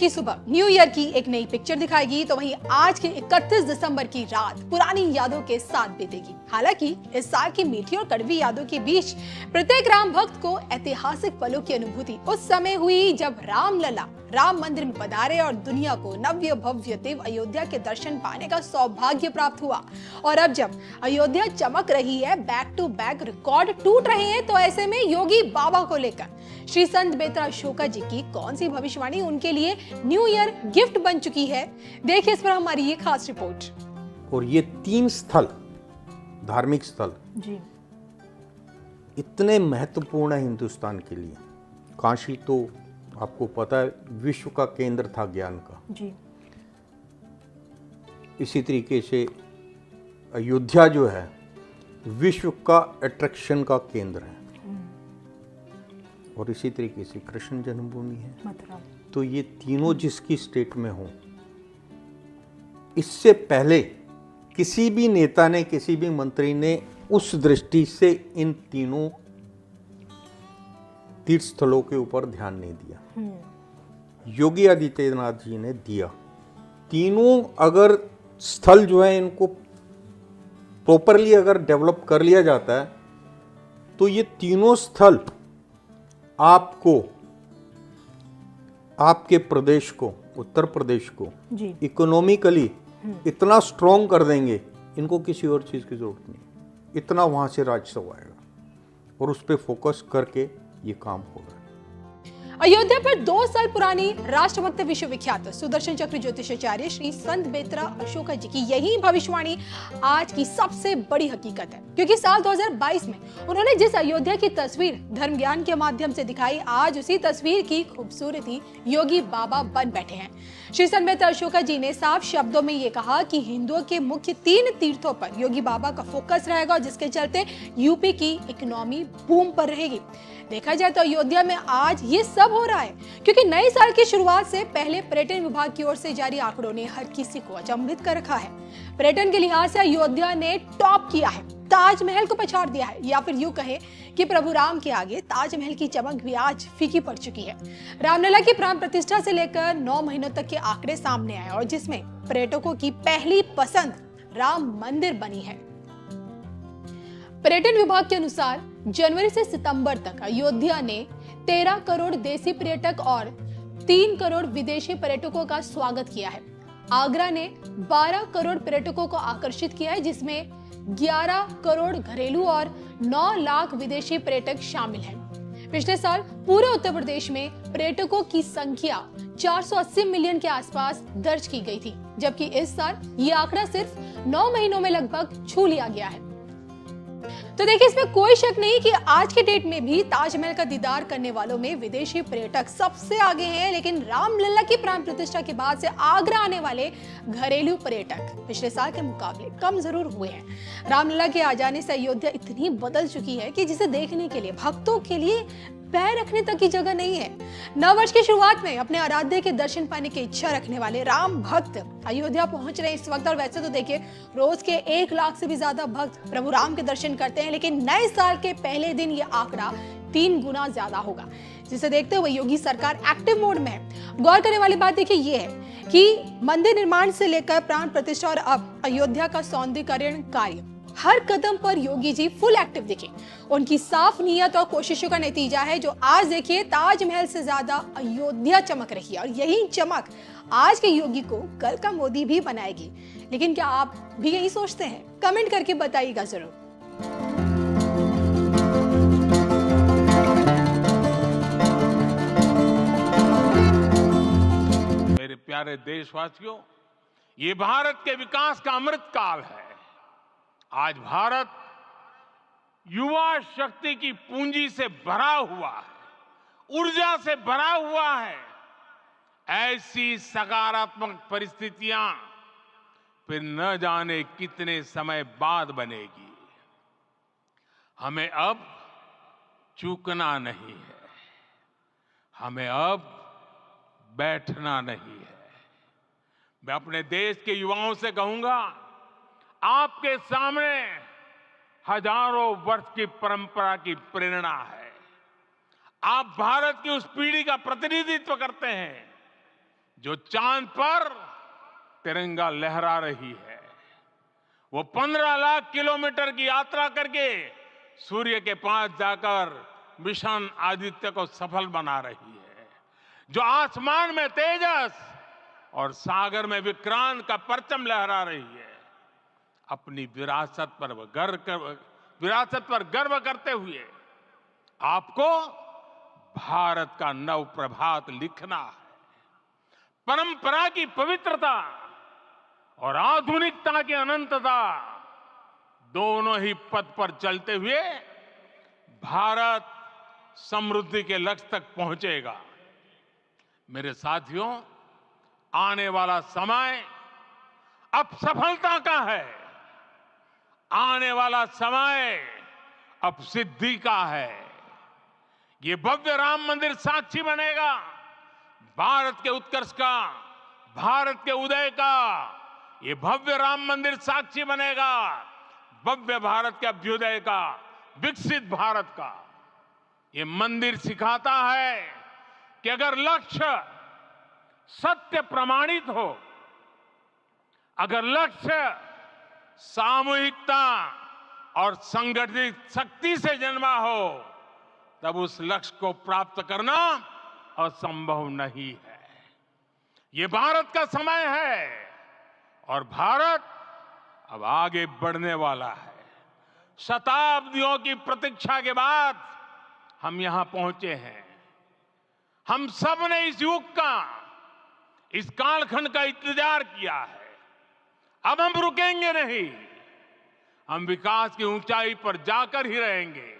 की सुबह new year की एक नई पिक्चर दिखाएगी, तो वहीं आज के 31 दिसंबर की रात पुरानी यादों के साथ बीतेगी। हालांकि इस साल की मीठी और कड़वी यादों के बीच प्रत्येक राम भक्त को ऐतिहासिक पलों की अनुभूति उस समय हुई जब रामलला राम मंदिर में पधारे और दुनिया को नव्य भव्य देव अयोध्या के दर्शन पाने का सौभाग्य प्राप्त हुआ। और अब जब अयोध्या चमक रही है, बैक टू बैक रिकॉर्ड टूट रहे हैं, तो ऐसे में योगी बाबा को लेकर श्री संत बेत्रा अशोका जी की कौन सी भविष्यवाणी उनके लिए न्यू ईयर गिफ्ट बन चुकी है, देखिए इस पर हमारी ये खास रिपोर्ट। और ये 3 स्थल, धार्मिक स्थल जी इतने महत्वपूर्ण है हिंदुस्तान के लिए। काशी तो आपको पता है विश्व का केंद्र था ज्ञान का जी। इसी तरीके से अयोध्या जो है विश्व का अट्रैक्शन का केंद्र है, और इसी तरीके से कृष्ण जन्मभूमि है मथुरा। तो ये तीनों जिसकी स्टेट में हो, इससे पहले किसी भी नेता ने, किसी भी मंत्री ने उस दृष्टि से इन तीनों तीर्थ स्थलों के ऊपर ध्यान नहीं दिया। योगी आदित्यनाथ जी ने दिया। तीनों अगर स्थल जो है इनको प्रॉपरली अगर डेवलप कर लिया जाता है तो ये तीनों स्थल आपको, आपके प्रदेश को, उत्तर प्रदेश को इकोनॉमिकली इतना स्ट्रॉन्ग कर देंगे, इनको किसी और चीज की जरूरत नहीं, इतना वहां से राजस्व आएगा और उस पर फोकस करके ये काम होगा। अयोध्या पर 2 साल पुरानी राष्ट्रभक्त विश्वविख्यात सुदर्शन चक्र ज्योतिषाचार्य श्री संत बेत्रा अशोका जी की यही भविष्यवाणी आज की सबसे बड़ी हकीकत है, क्योंकि साल 2022 में उन्होंने जिस अयोध्या की तस्वीर धर्म ज्ञान के माध्यम से दिखाई, आज उसी तस्वीर की खूबसूरती योगी बाबा बन बैठे हैं। श्री संत बेत्रा अशोका जी ने साफ शब्दों में ये कहा कि हिंदुओं के मुख्य 3 तीर्थों पर योगी बाबा का फोकस रहेगा, जिसके चलते यूपी की इकोनॉमी बूम पर रहेगी। देखा जाए तो अयोध्या में आज ये सब हो रहा है क्योंकि नए साल की शुरुआत से पहले पर्यटन विभाग की ओर से जारी आंकड़ों ने हर किसी को अचंभित कर रखा है। पर्यटन के लिहाज से अयोध्या ने टॉप किया है, ताजमहल को पछाड़ दिया है, या फिर यूं कहें कि प्रभु राम के आगे ताजमहल की चमक भी आज फीकी पड़ चुकी है। रामलला की प्राण प्रतिष्ठा से लेकर 9 महीनों तक के आंकड़े सामने आए और जिसमें पर्यटकों की पहली पसंद राम मंदिर बनी है। पर्यटन विभाग के अनुसार जनवरी से सितंबर तक अयोध्या ने 13 करोड़ देसी पर्यटक और 3 करोड़ विदेशी पर्यटकों का स्वागत किया है। आगरा ने 12 करोड़ पर्यटकों को आकर्षित किया है, जिसमें 11 करोड़ घरेलू और 9 लाख विदेशी पर्यटक शामिल हैं। पिछले साल पूरे उत्तर प्रदेश में पर्यटकों की संख्या 480 मिलियन के आसपास दर्ज की गई थी, जबकि इस साल ये आंकड़ा सिर्फ 9 महीनों में लगभग छू लिया गया है। तो देखिए, इसमें कोई शक नहीं कि आज के डेट में भी ताजमहल का दीदार करने वालों में विदेशी पर्यटक सबसे आगे हैं, लेकिन रामलला की प्राण प्रतिष्ठा के बाद से आगरा आने वाले घरेलू पर्यटक पिछले साल के मुकाबले कम जरूर हुए हैं। रामलला के आ जाने से अयोध्या इतनी बदल चुकी है कि जिसे देखने के लिए भक्तों के लिए पैर रखने तक की जगह नहीं है। नववर्ष की शुरुआत में अपने आराध्य के दर्शन पाने की इच्छा रखने वाले राम भक्त अयोध्या पहुंच रहे इस वक्त। और वैसे तो देखिए, रोज के 1 लाख से भी ज्यादा भक्त प्रभु राम के दर्शन करते हैं, लेकिन नए साल के पहले दिन ये आंकड़ा 3 गुना ज्यादा होगा, जिसे देखते हुए योगी सरकार एक्टिव मोड में है। गौर करने वाली बात देखिए ये है कि मंदिर निर्माण से लेकर प्राण प्रतिष्ठा और अब अयोध्या का सौंदर्यीकरण कार्य, हर कदम पर योगी जी फुल एक्टिव दिखे। उनकी साफ नीयत और कोशिशों का नतीजा है जो आज देखिए ताजमहल से ज्यादा अयोध्या चमक रही है, और यही चमक आज के योगी को कल का मोदी भी बनाएगी। लेकिन क्या आप भी यही सोचते हैं? कमेंट करके बताइएगा जरूर। मेरे प्यारे देशवासियों, ये भारत के विकास का अमृत काल है। आज भारत युवा शक्ति की पूंजी से भरा हुआ है, ऊर्जा से भरा हुआ है। ऐसी सकारात्मक परिस्थितियां फिर न जाने कितने समय बाद बनेगी। हमें अब चूकना नहीं है, हमें अब बैठना नहीं है। मैं अपने देश के युवाओं से कहूंगा, आपके सामने हजारों वर्ष की परंपरा की प्रेरणा है। आप भारत की उस पीढ़ी का प्रतिनिधित्व करते हैं जो चांद पर तिरंगा लहरा रही है, वो 15 लाख किलोमीटर की यात्रा करके सूर्य के पास जाकर मिशन आदित्य को सफल बना रही है, जो आसमान में तेजस और सागर में विक्रांत का परचम लहरा रही है। अपनी विरासत पर गर्व करते हुए आपको भारत का नव प्रभात लिखना है। परंपरा की पवित्रता और आधुनिकता की अनंतता दोनों ही पथ पर चलते हुए भारत समृद्धि के लक्ष्य तक पहुंचेगा। मेरे साथियों, आने वाला समय अब सफलता का है, आने वाला समय अब सिद्धि का है। ये भव्य राम मंदिर साक्षी बनेगा भारत के उत्कर्ष का, भारत के उदय का। ये भव्य राम मंदिर साक्षी बनेगा भव्य भारत के अभ्युदय का, विकसित भारत का। ये मंदिर सिखाता है कि अगर लक्ष्य सत्य प्रमाणित हो, अगर लक्ष्य सामूहिकता और संगठित शक्ति से जन्मा हो, तब उस लक्ष्य को प्राप्त करना असंभव नहीं है। ये भारत का समय है और भारत अब आगे बढ़ने वाला है। शताब्दियों की प्रतीक्षा के बाद हम यहां पहुंचे हैं। हम सब ने इस युग का, इस कालखंड का इंतजार किया है। अब हम रुकेंगे नहीं, हम विकास की ऊंचाई पर जाकर ही रहेंगे।